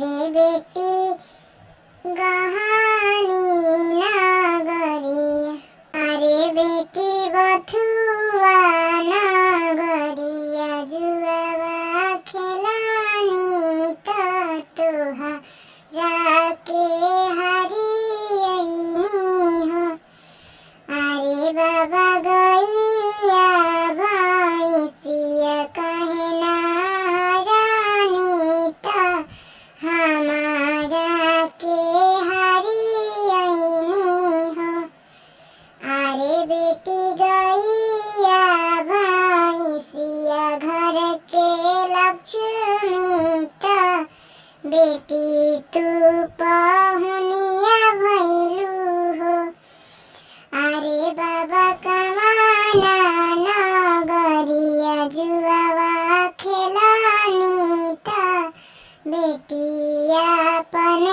अरे बेटी गहानी नगरिया, अरे बेटी बथुआ नगरिया, जुआवा खेलानी त तोहरा के हरियनी हो। अरे बाबा गैया भैंसिया कहे ना रानी त हमारा के हरियनी हो। अरे बेटी गैया भैंसिया घर के लक्ष्मी त बेटी तू पहुनिया भैलू हो। अरे बाबा कमाना नगरिया, जुआवा खेलानी त बेटी अपन